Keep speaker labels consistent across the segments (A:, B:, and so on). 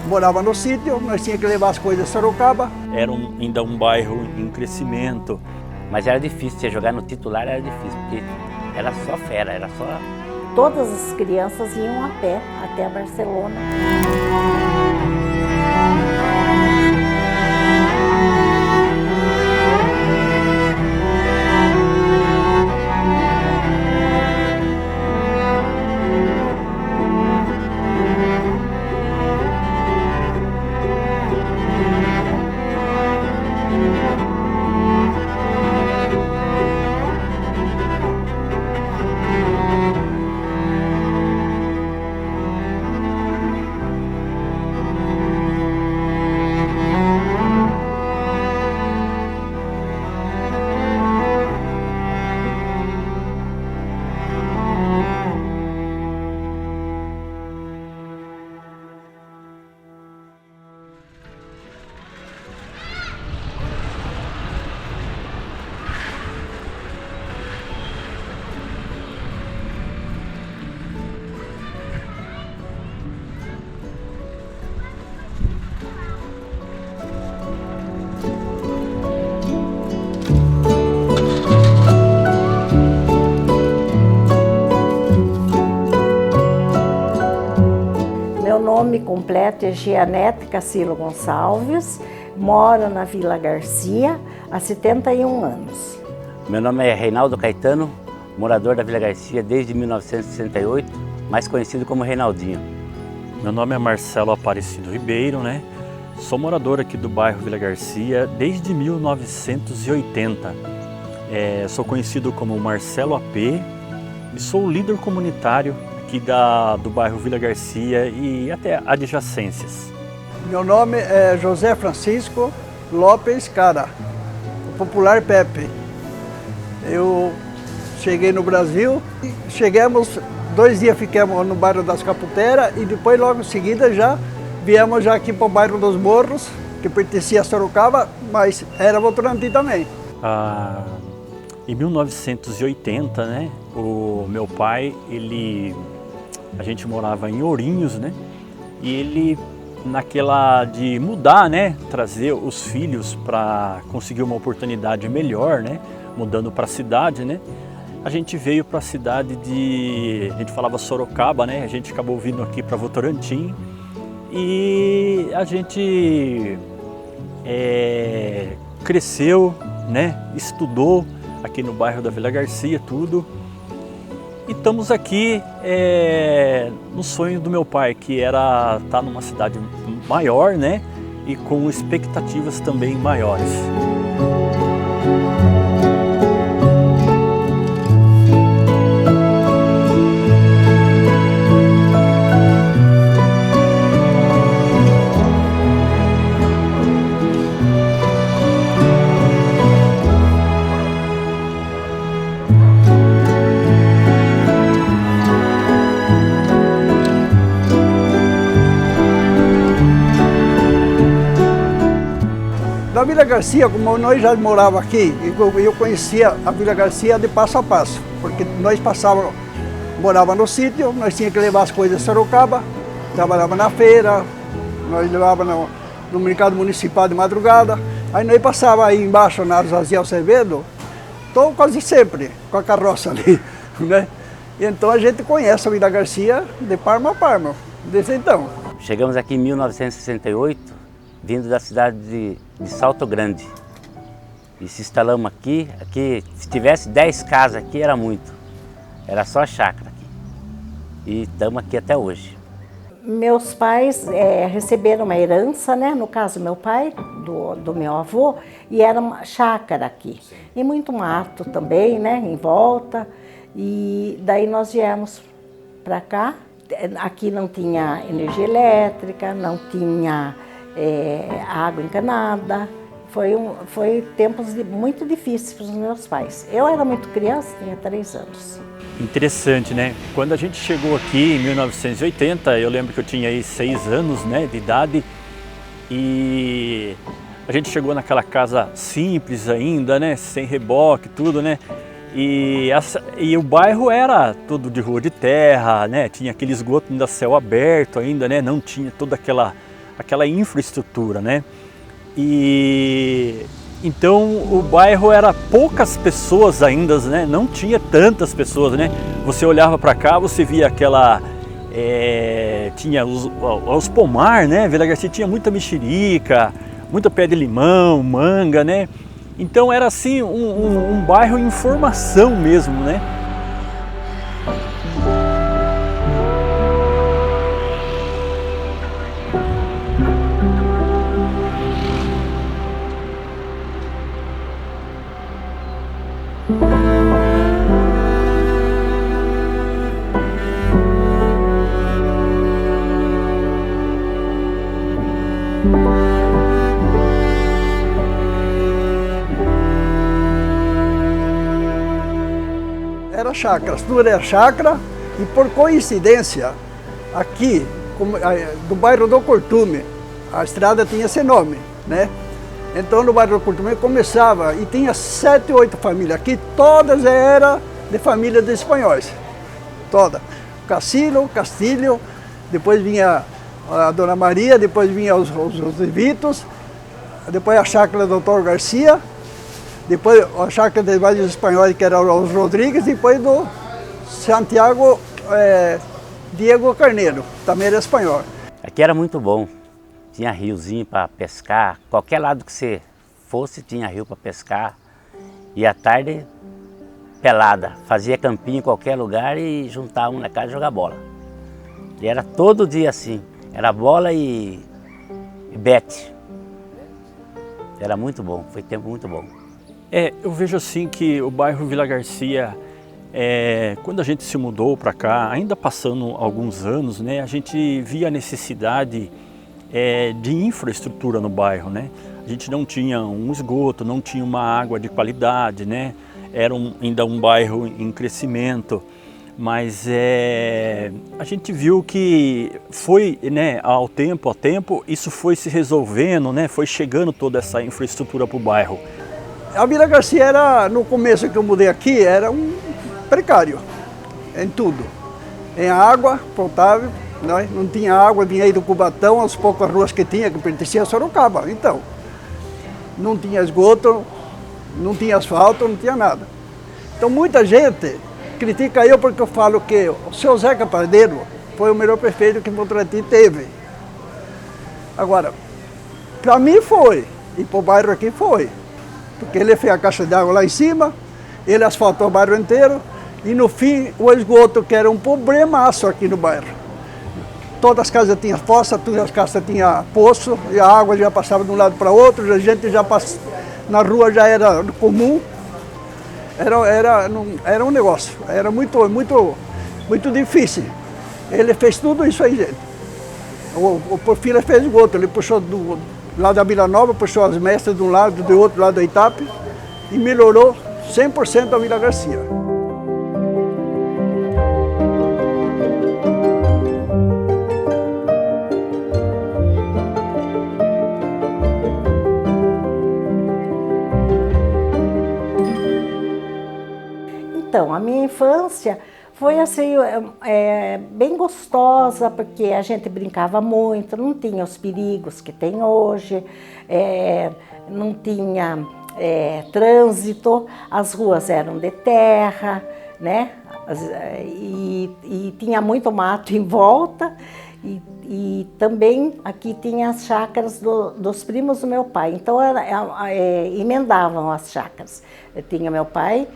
A: morava no sítio, nós tínhamos que levar as coisas de Sorocaba.
B: Era ainda um bairro em crescimento.
C: Mas era difícil, você jogar no titular era difícil, porque era só fera, era só...
D: Todas as crianças iam a pé até Barcelona. Meu nome completo é Gianete Cacilo Gonçalves, moro na Vila Garcia há 71 anos.
C: Meu nome é Reinaldo Caetano, morador da Vila Garcia desde 1968, mais conhecido como Reinaldinho.
B: Meu nome é Marcelo Aparecido Ribeiro, né? Sou morador aqui do bairro Vila Garcia desde 1980. Sou conhecido como Marcelo AP e sou líder comunitário aqui do bairro Vila Garcia e até adjacências.
A: Meu nome é José Francisco Lopes Cara, o popular Pepe. Eu cheguei no Brasil, chegamos, 2 dias ficamos no bairro das Caputeiras e depois logo em seguida viemos aqui para o bairro dos Morros, que pertencia a Sorocaba, mas era Votorantim também.
B: Em 1980, né, o meu pai, a gente morava em Ourinhos, né, e ele, naquela de mudar, né, trazer os filhos para conseguir uma oportunidade melhor, né, mudando para a cidade, né, a gente veio para a cidade a gente falava Sorocaba, né, a gente acabou vindo aqui para Votorantim e a gente cresceu, né, estudou aqui no bairro da Vila Garcia, tudo. E estamos aqui no sonho do meu pai, que era estar numa cidade maior, né? E com expectativas também maiores.
A: Da Vila Garcia, como nós já morávamos aqui, eu conhecia a Vila Garcia de passo a passo, porque nós morávamos no sítio, nós tínhamos que levar as coisas de Sorocaba, trabalhava na feira, nós levávamos no mercado municipal de madrugada, aí nós passávamos aí embaixo na Azaziel Acevedo, quase sempre com a carroça ali, né? E então a gente conhece a Vila Garcia de Parma a Parma, desde então.
C: Chegamos aqui em 1968, vindo da cidade de Salto Grande. E se instalamos aqui, se tivesse 10 casas aqui era muito. Era só chácara aqui. E estamos aqui até hoje.
D: Meus pais receberam uma herança, né? No caso, meu pai, do meu avô, e era uma chácara aqui. E muito mato também, né? Em volta. E daí nós viemos para cá. Aqui não tinha energia elétrica, não tinha água encanada. Foi tempos muito difíceis para os meus pais. Eu era muito criança, tinha 3 anos.
B: Interessante, né? Quando a gente chegou aqui em 1980, eu lembro que eu tinha aí 6 anos, né, de idade, e a gente chegou naquela casa simples ainda, né, sem reboque, tudo, né? E o bairro era todo de rua de terra, né? Tinha aquele esgoto ainda céu aberto ainda, né? Não tinha toda aquela infraestrutura, né? E então o bairro era poucas pessoas ainda, né? Não tinha tantas pessoas, né? Você olhava para cá, você via aquela tinha os pomar, né? Vila Garcia tinha muita mexerica, muita pé de limão, manga, né? Então era assim um bairro em formação mesmo, né?
A: Era chácaras, tudo era chácara, e por coincidência, aqui, do bairro do Curtume, a estrada tinha esse nome, né? Então no bairro do Curtume começava, e tinha 7, 8 famílias aqui, todas eram de família de espanhóis, toda. Castilho, depois vinha a Dona Maria, depois vinha os Vitos, depois a chácara do Dr. Garcia, depois a chácara de vários espanhóis, que eram os Rodrigues, depois do Santiago Diego Carneiro, também era espanhol.
C: Aqui era muito bom, tinha riozinho para pescar, qualquer lado que você fosse tinha rio para pescar. E à tarde, pelada, fazia campinho em qualquer lugar e juntava um na casa e jogar bola. E era todo dia assim, era bola e bete. Era muito bom, foi tempo muito bom.
B: Eu vejo assim que o bairro Vila Garcia, quando a gente se mudou para cá, ainda passando alguns anos, né, a gente via a necessidade de infraestrutura no bairro, né? A gente não tinha um esgoto, não tinha uma água de qualidade, né? Era ainda um bairro em crescimento, mas a gente viu que foi, né, ao tempo, isso foi se resolvendo, né? Foi chegando toda essa infraestrutura para o bairro.
A: A Vila Garcia era, no começo que eu mudei aqui, era um precário em tudo. Em água potável, né? Não tinha água, vinha aí do Cubatão, as poucas ruas que tinha, que pertencia a Sorocaba. Então, não tinha esgoto, não tinha asfalto, não tinha nada. Então muita gente critica eu porque eu falo que o seu Zeca Padeiro foi o melhor prefeito que Votorantim teve. Agora, para mim foi, e para o bairro aqui foi. Porque ele fez a caixa de água lá em cima, ele asfaltou o bairro inteiro, e no fim o esgoto, que era um problemaço aqui no bairro. Todas as casas tinham fossa, todas as casas tinham poço, e a água já passava de um lado para o outro, a gente já passava, na rua já era comum. Era um negócio, era muito difícil. Ele fez tudo isso aí, gente. O Porfírio fez esgoto, ele puxou do lado da Vila Nova, puxou as mestras de um lado, do outro lado da Itape, e melhorou 100% a Vila Garcia.
D: Então, a minha infância foi assim, bem gostosa, porque a gente brincava muito, não tinha os perigos que tem hoje, não tinha trânsito, as ruas eram de terra, né? E tinha muito mato em volta, e também aqui tinha as chácaras dos primos do meu pai, então emendavam as chácaras. Tinha meu pai,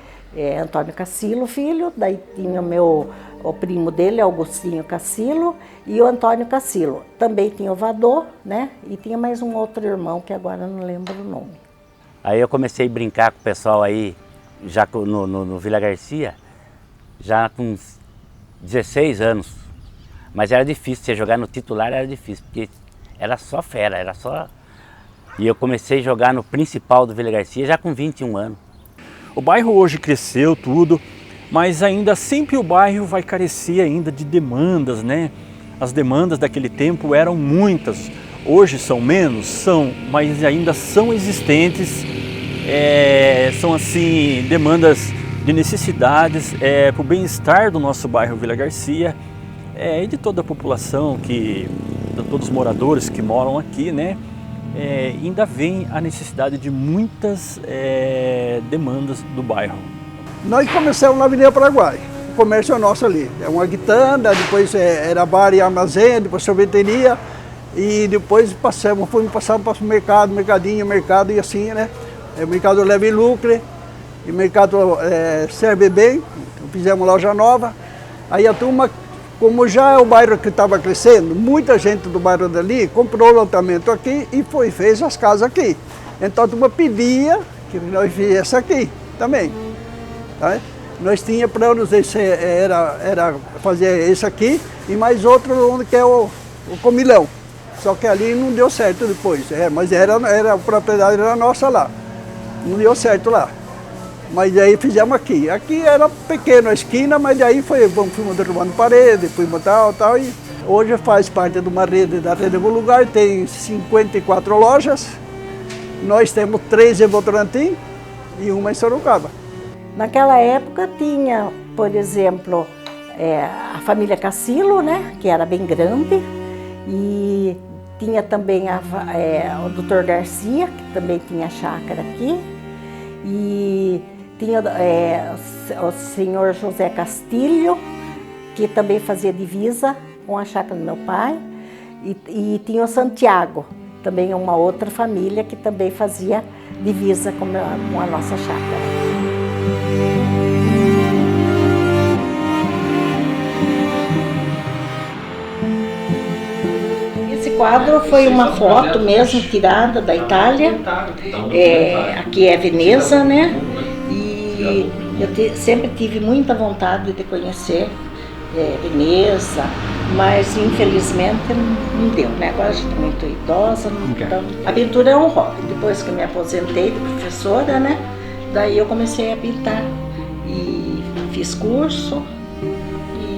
D: Antônio Cassilo, filho, daí tinha o primo dele, Augustinho Cassilo, e o Antônio Cassilo. Também tinha o Vadô, né? E tinha mais um outro irmão que agora não lembro o nome.
C: Aí eu comecei a brincar com o pessoal aí, já no Vila Garcia, já com 16 anos. Mas era difícil, você jogar no titular era difícil, porque era só fera, era só... E eu comecei a jogar no principal do Vila Garcia já com 21 anos.
B: O bairro hoje cresceu tudo, mas ainda sempre o bairro vai carecer ainda de demandas, né? As demandas daquele tempo eram muitas, hoje são menos, mas ainda são existentes, são assim demandas de necessidades para o bem-estar do nosso bairro Vila Garcia e de toda a população que todos os moradores que moram aqui, né, ainda vem a necessidade de muitas demandas do bairro.
A: Nós começamos na Avenida Paraguai, o comércio é nosso ali. É uma quitanda, depois era bar e armazém, depois sorveteria, e depois fomos passar para o mercado, mercado e assim, né? O mercado Leve e Lucre, e o mercado Serve Bem, fizemos loja nova. Aí a turma, como já é o bairro que estava crescendo, muita gente do bairro dali comprou o loteamento aqui e fez as casas aqui. Então a turma pedia que nós fizesse aqui também. Tá? Nós tínhamos planos, era fazer esse aqui e mais outro onde que é o Comilão. Só que ali não deu certo depois, mas a propriedade era nossa lá. Não deu certo lá. Mas aí fizemos aqui. Aqui era pequeno a esquina, mas aí fomos derrubando parede, fomos tal, e hoje faz parte de uma rede, da Rede Bom Lugar, tem 54 lojas. Nós temos 3 em Votorantim e uma em Sorocaba.
D: Naquela época tinha, por exemplo, a família Cassilo, né, que era bem grande, e tinha também o Dr. Garcia, que também tinha chácara aqui, e tinha o senhor José Castilho, que também fazia divisa com a chácara do meu pai, e tinha o Santiago, também uma outra família que também fazia divisa com a nossa chácara. Esse quadro foi uma foto mesmo tirada da Itália, aqui é Veneza, né? E eu sempre tive muita vontade de conhecer Veneza, mas infelizmente não deu, né? Agora eu estou muito idosa, então a pintura é um hobby. Depois que eu me aposentei de professora, né? Daí eu comecei a pintar e fiz curso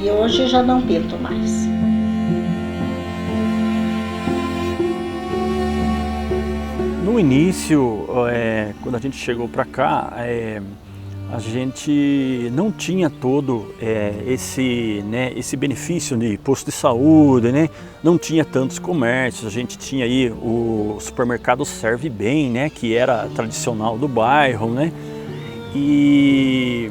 D: e hoje já não pinto mais.
B: No início, quando a gente chegou para cá, a gente não tinha todo esse benefício de posto de saúde, né? Não tinha tantos comércios, a gente tinha aí o supermercado Serve Bem, né? Que era tradicional do bairro, né? E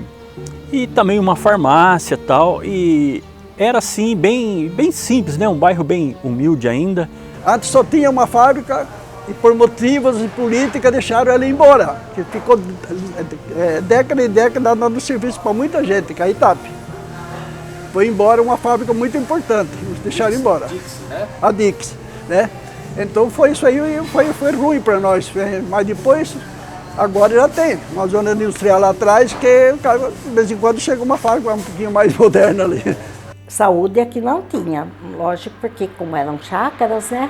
B: também uma farmácia e tal, e era assim bem simples, né? Um bairro bem humilde ainda.
A: Antes só tinha uma fábrica, e por motivos de política deixaram ela ir embora, que ficou década e década dando serviço para muita gente, que é a Itap. Foi embora uma fábrica muito importante, eles deixaram embora. A Dix, né? Então foi isso aí, foi ruim para nós, mas depois, agora já tem uma zona industrial lá atrás, que de vez em quando chega uma fábrica um pouquinho mais moderna ali.
D: Saúde aqui não tinha, lógico, porque como eram chácaras, né?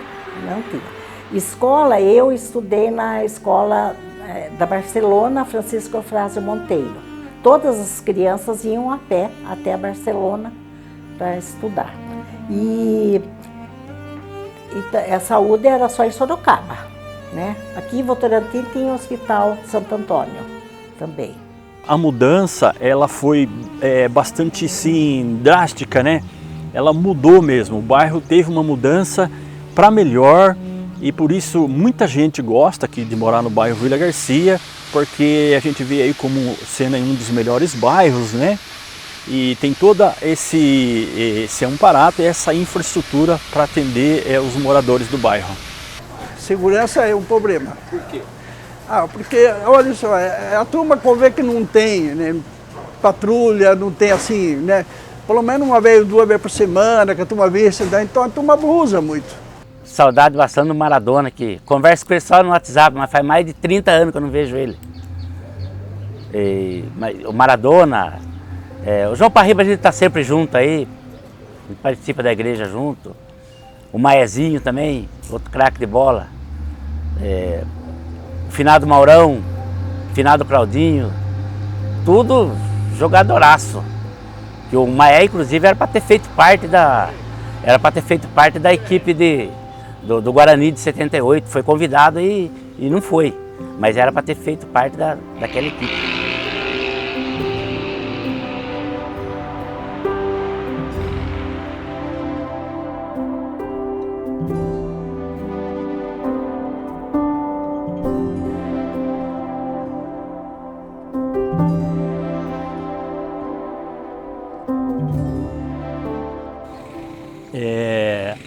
D: Não tinha. Escola, eu estudei na escola da Barcelona, Francisco Eufrásio Monteiro. Todas as crianças iam a pé até a Barcelona para estudar. E a saúde era só em Sorocaba, né? Aqui em Votorantim tinha o Hospital Santo Antônio também.
B: A mudança, ela foi bastante, sim, drástica, né? Ela mudou mesmo, o bairro teve uma mudança para melhor. E por isso muita gente gosta aqui de morar no bairro Vila Garcia, porque a gente vê aí como sendo um dos melhores bairros, né? E tem toda esse amparato e essa infraestrutura para atender os moradores do bairro.
A: Segurança é um problema.
B: Por quê?
A: Porque, olha só, a turma vê que não tem, né, patrulha, não tem assim, né? Pelo menos uma vez, 2 vezes por semana, que a turma vê, então a turma abusa muito.
C: Saudade bastante do Maradona, que converso com ele só no WhatsApp, mas faz mais de 30 anos que eu não vejo ele. O Maradona, o João Parriba a gente está sempre junto aí, participa da igreja junto. O Maezinho também, outro craque de bola. O finado Maurão, o finado Claudinho, tudo jogadoraço. E o Maé, inclusive, era para ter feito parte da equipe do Guarani de 78, foi convidado e não foi, mas era para ter feito parte daquela equipe.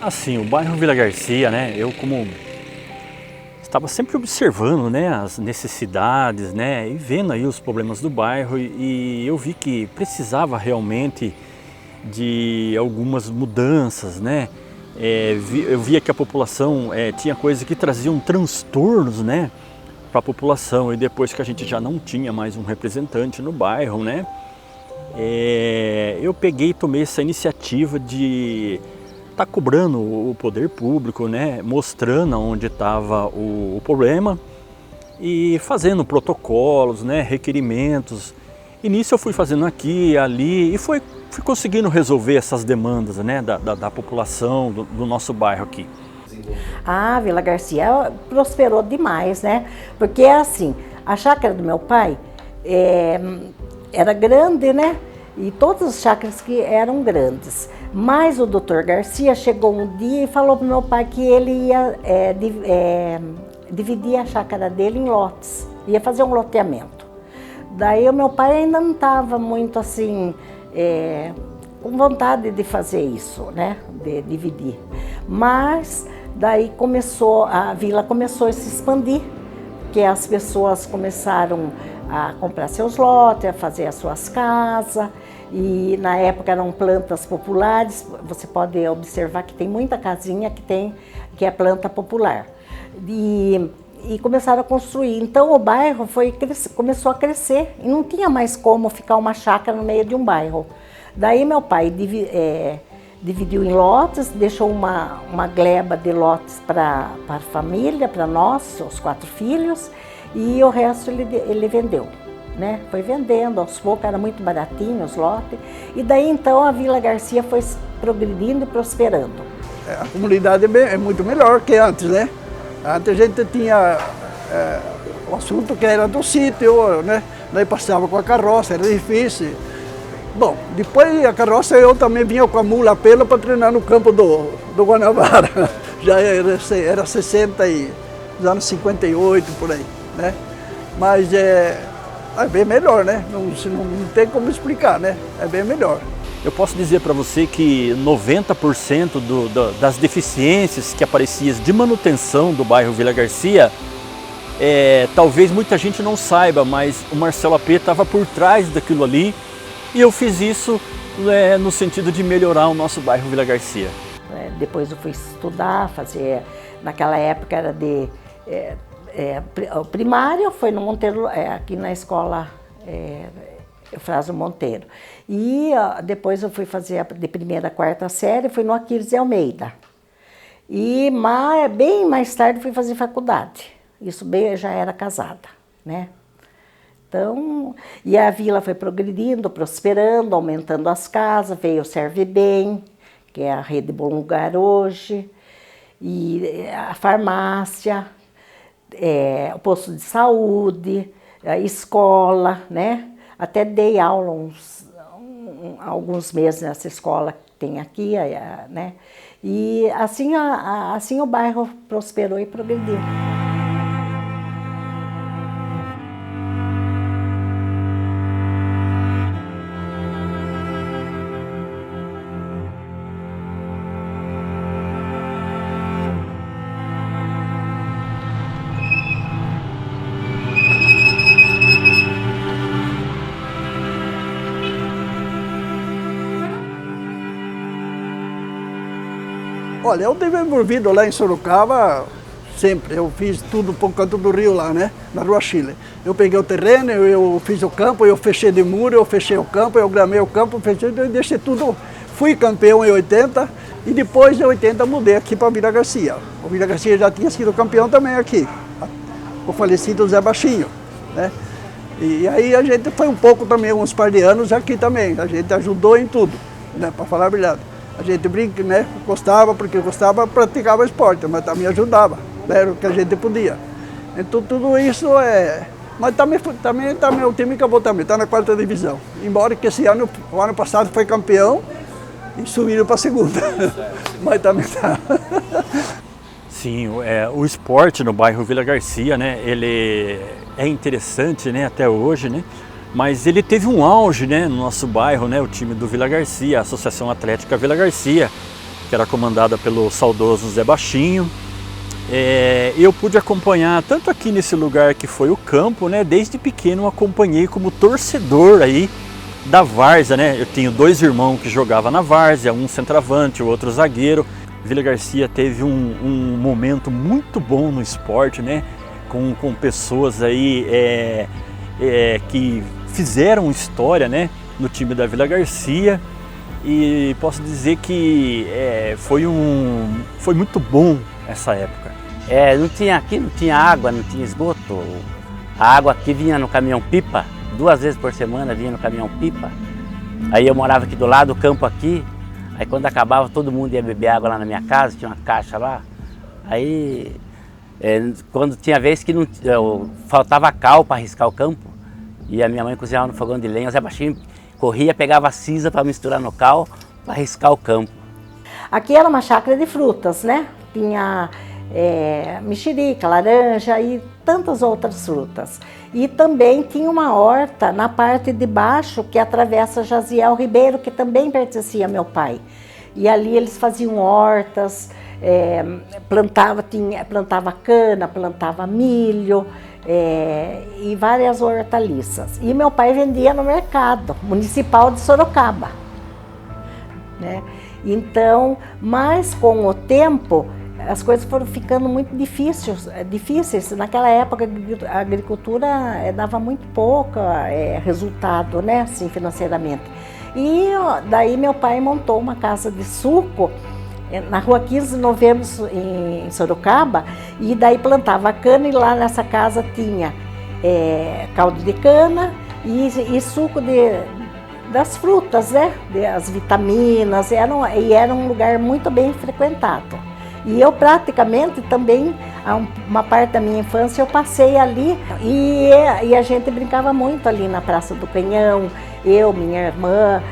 B: Assim, o bairro Vila Garcia, né, eu como estava sempre observando, né, as necessidades, né, e vendo aí os problemas do bairro e eu vi que precisava realmente de algumas mudanças, né. Eu via que a população tinha coisas que traziam transtornos, né, para a população, e depois que a gente já não tinha mais um representante no bairro, né, eu peguei e tomei essa iniciativa de estar cobrando o poder público, né, mostrando onde estava o problema e fazendo protocolos, né, requerimentos. E nisso eu fui fazendo aqui, ali e fui conseguindo resolver essas demandas, né, da população do nosso bairro aqui.
D: A Vila Garcia prosperou demais, né? Porque assim, a chácara do meu pai era grande, né? E todas as chácaras que eram grandes. Mas o doutor Garcia chegou um dia e falou para o meu pai que ele ia dividir a chácara dele em lotes, ia fazer um loteamento. Daí o meu pai ainda não estava muito assim, com vontade de fazer isso, né, de dividir. Mas daí a vila começou a se expandir, porque as pessoas começaram a comprar seus lotes, a fazer as suas casas, e na época eram plantas populares. Você pode observar que tem muita casinha que é planta popular. E começaram a construir. Então o bairro começou a crescer e não tinha mais como ficar uma chácara no meio de um bairro. Daí meu pai dividiu em lotes, deixou uma gleba de lotes para a família, para nós, os 4 filhos, e o resto ele vendeu, né? Foi vendendo aos poucos, era muito baratinho os lotes, e daí então a Vila Garcia foi progredindo e prosperando.
A: A comunidade é muito melhor que antes, né? Antes a gente tinha o assunto que era do sítio, né? Daí passava com a carroça, era difícil. Bom, depois a carroça eu também vinha com a mula a pelo para treinar no campo do Guanabara. Já era 60 e nos anos 58, por aí, né? Mas é bem melhor, né? Não tem como explicar, né? É bem melhor.
B: Eu posso dizer para você que 90% das deficiências que apareciam de manutenção do bairro Vila Garcia, talvez muita gente não saiba, mas o Marcelo AP estava por trás daquilo ali. E eu fiz isso no sentido de melhorar o nosso bairro Vila Garcia.
D: Depois eu fui estudar, naquela época era o primário foi no Monteiro, aqui na escola Eufrásio Monteiro. E depois eu fui fazer de 1ª a 4ª série, fui no Aquiles de Almeida. E bem mais tarde fui fazer faculdade. Isso eu já era casada, né? Então, e a vila foi progredindo, prosperando, aumentando as casas, veio o Serve Bem, que é a rede Bom Lugar hoje, e a farmácia, o posto de saúde, a escola, né? Até dei aula alguns meses nessa escola que tem aqui, né? E assim o bairro prosperou e progrediu.
A: Olha, eu estive envolvido lá em Sorocaba sempre. Eu fiz tudo por canto do rio lá, né? Na Rua Chile. Eu peguei o terreno, eu fiz o campo, eu fechei de muro, eu fechei o campo, eu gramei o campo, fechei, eu deixei tudo. Fui campeão em 80 e depois de 80 mudei aqui para Vila Garcia. O Vila Garcia já tinha sido campeão também aqui. O falecido Zé Baixinho, né? E aí a gente foi um pouco também, uns par de anos aqui também. A gente ajudou em tudo, né? Para falar a verdade. A gente brinca, né? Gostava, porque gostava, praticava esporte, mas também ajudava, né? Era o que a gente podia. Então tudo isso Mas também o time acabou também, está na 4ª divisão. Embora que o ano passado foi campeão e subiram para a 2ª. Mas também está.
B: Sim, o esporte no bairro Vila Garcia, né? Ele é interessante, né? Até hoje, né? Mas ele teve um auge, né, no nosso bairro, né, o time do Vila Garcia, a Associação Atlética Vila Garcia. que era comandada pelo saudoso Zé Baixinho. Eu pude acompanhar tanto aqui nesse lugar que foi o campo, né? Desde pequeno eu acompanhei como torcedor aí da várzea, né? Eu tenho 2 irmãos que jogavam na várzea, um centroavante, o outro zagueiro. Vila Garcia teve um momento muito bom no esporte, né? Com pessoas aí que fizeram história, né? No time da Vila Garcia. E posso dizer que foi muito bom essa época.
C: Aqui não tinha água, não tinha esgoto. A água aqui vinha no caminhão-pipa, 2 vezes por semana vinha no caminhão-pipa. Aí eu morava aqui do lado, o campo aqui. Aí quando acabava, todo mundo ia beber água lá na minha casa, tinha uma caixa lá. Aí, quando tinha vez que faltava cal para riscar o campo, e a minha mãe cozinhava no fogão de lenha, o Zé Baixinho corria, pegava cinza para misturar no cal, para riscar o campo.
D: Aqui era uma chácara de frutas, né? Tinha mexerica, laranja e tantas outras frutas. E também tinha uma horta na parte de baixo que atravessa Jaziel Ribeiro, que também pertencia ao meu pai. E ali eles faziam hortas, plantava cana, plantava milho e várias hortaliças. E meu pai vendia no mercado municipal de Sorocaba, né? Então, mas com o tempo, as coisas foram ficando muito difíceis. Naquela época a agricultura dava muito pouco resultado, né, assim, financeiramente. E daí meu pai montou uma casa de suco na rua 15 de Novembro, em Sorocaba, e daí plantava cana, e lá nessa casa tinha caldo de cana e suco das frutas, né, as vitaminas, era um lugar muito bem frequentado. E eu praticamente também, uma parte da minha infância, eu passei ali e a gente brincava muito ali na Praça do Penhão, eu, minha irmã,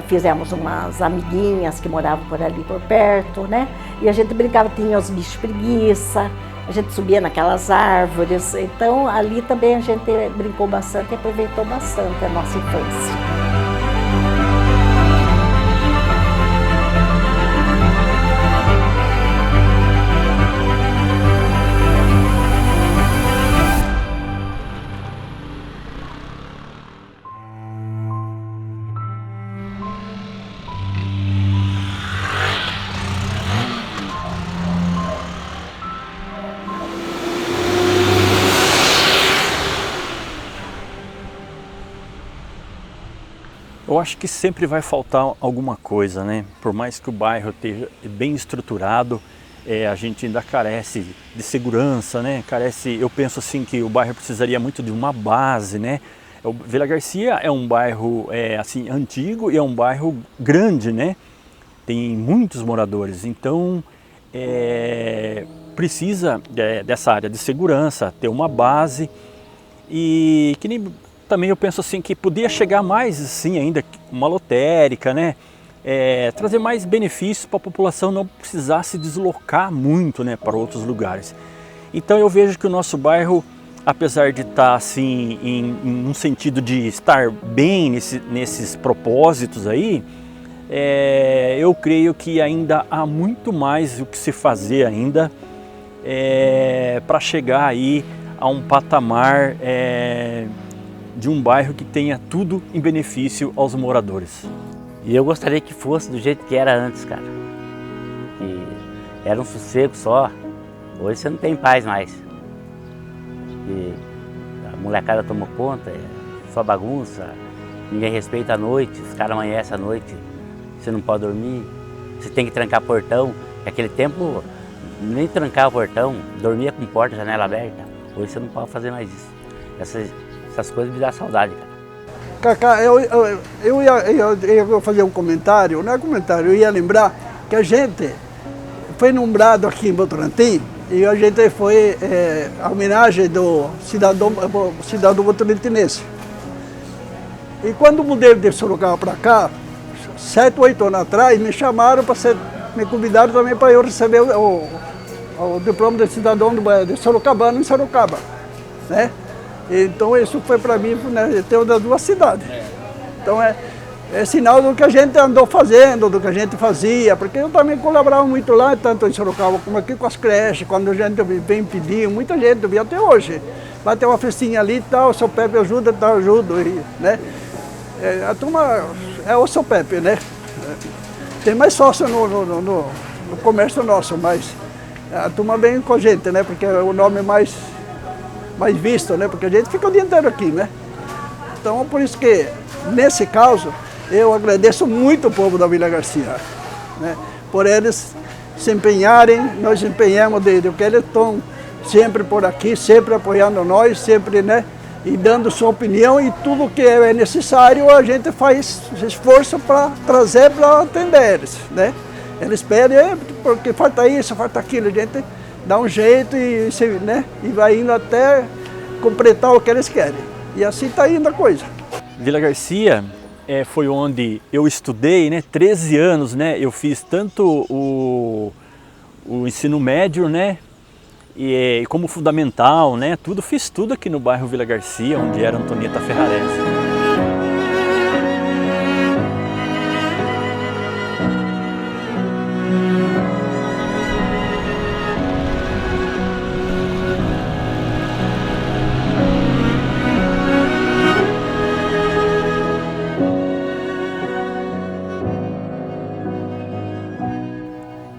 D: fizemos umas amiguinhas que moravam por ali por perto, né? E a gente brincava, tinha os bichos preguiça, a gente subia naquelas árvores, então ali também a gente brincou bastante e aproveitou bastante a nossa infância.
B: Eu acho que sempre vai faltar alguma coisa, né? Por mais que o bairro esteja bem estruturado, a gente ainda carece de segurança, né? Eu penso assim que o bairro precisaria muito de uma base, né? O Vila Garcia é um bairro assim antigo e é um bairro grande, né? Tem muitos moradores, então precisa dessa área de segurança, ter uma base e que nem também eu penso assim que podia chegar mais assim ainda uma lotérica, né? Trazer mais benefícios para a população não precisar se deslocar muito, né, para outros lugares. Então eu vejo que o nosso bairro, apesar de estar assim em um sentido de estar bem nesses propósitos aí, eu creio que ainda há muito mais o que se fazer ainda para chegar aí a um patamar de um bairro que tenha tudo em benefício aos moradores.
C: E eu gostaria que fosse do jeito que era antes, cara. Que era um sossego só. Hoje você não tem paz mais. E a molecada tomou conta, só bagunça, ninguém respeita a noite, os caras amanhecem à noite, você não pode dormir, você tem que trancar portão. Naquele tempo, nem trancar o portão, dormia com porta, janela aberta. Hoje você não pode fazer mais isso. Essas coisas me dão saudade, cara.
A: Cacá, eu ia fazer um comentário, não é comentário, eu ia lembrar que a gente foi nombrado aqui em Votorantim e a gente foi a homenagem do cidadão votorantinense. E quando mudei de Sorocaba para cá, 7, 8 anos atrás, me chamaram me convidaram também para eu receber o diploma de cidadão de Sorocabano em Sorocaba, né? Então isso foi para mim, né, ter das duas cidades. Então é sinal do que a gente andou fazendo, do que a gente fazia, porque eu também colaborava muito lá, tanto em Sorocaba como aqui com as creches, quando a gente vem pedir, muita gente vem até hoje. Vai ter uma festinha ali e tal, o seu Pepe ajuda, tal, ajudo, né? A turma é o seu Pepe, né? Tem mais sócio no comércio nosso, mas a turma vem com a gente, né? Porque é o nome mais visto, né? Porque a gente fica o dia inteiro aqui, né? Então, por isso que, nesse caso, eu agradeço muito o povo da Vila Garcia, né? Por eles se empenharem, nós empenhamos de que eles estão sempre por aqui, sempre apoiando nós, sempre, né? E dando sua opinião, e tudo que é necessário a gente faz esforço para trazer, para atender eles, né? Eles pedem, porque falta isso, falta aquilo, a gente dá um jeito e, né? E vai indo até completar o que eles querem. E assim está indo a coisa.
B: Vila Garcia foi onde eu estudei, né? 13 anos, né? Eu fiz tanto o ensino médio, né? E como fundamental, né? Fiz tudo aqui no bairro Vila Garcia, onde era Antonieta Ferrarese.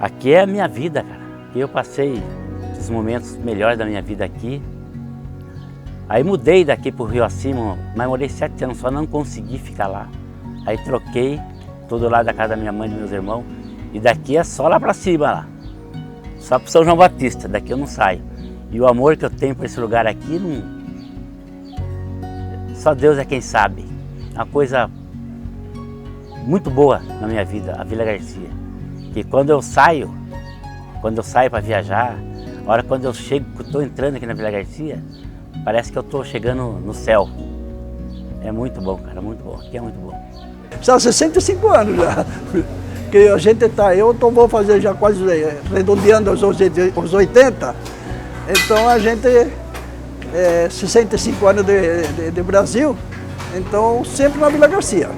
C: Aqui é a minha vida, cara. Eu passei os momentos melhores da minha vida aqui. Aí mudei daqui pro Rio Acima, mas morei 7 anos, só não consegui ficar lá. Aí troquei, todo lado da casa da minha mãe e dos meus irmãos, e daqui é só lá pra cima, lá. Só pro São João Batista, daqui eu não saio. E o amor que eu tenho por esse lugar aqui, só Deus é quem sabe. É uma coisa muito boa na minha vida, a Vila Garcia. Que quando eu saio para viajar, a hora quando eu chego, estou entrando aqui na Vila Garcia, parece que eu estou chegando no céu. É muito bom, cara, muito bom. Aqui é muito bom.
A: São 65 anos já. Que a gente tá, vou fazer já quase redondeando os 80. Então a gente, 65 anos de Brasil, então sempre na Vila Garcia.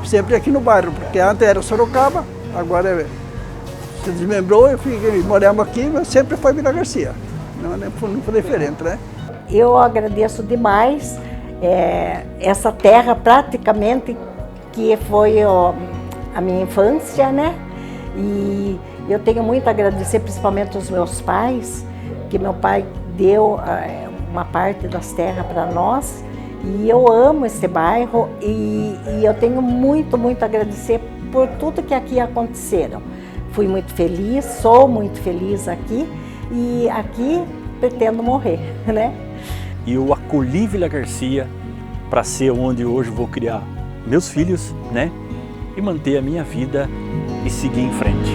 A: Sempre aqui no bairro, porque antes era Sorocaba, agora se desmembrou, moramos aqui, mas sempre foi Vila Garcia. Não foi diferente, né?
D: Eu agradeço demais essa terra praticamente que foi a minha infância, né? E eu tenho muito a agradecer, principalmente aos meus pais, que meu pai deu uma parte das terras para nós. E eu amo esse bairro e eu tenho muito a agradecer por tudo que aqui aconteceram. Fui muito feliz, sou muito feliz aqui e aqui pretendo morrer, né?
B: E eu acolhi Vila Garcia para ser onde hoje vou criar meus filhos, né? E manter a minha vida e seguir em frente.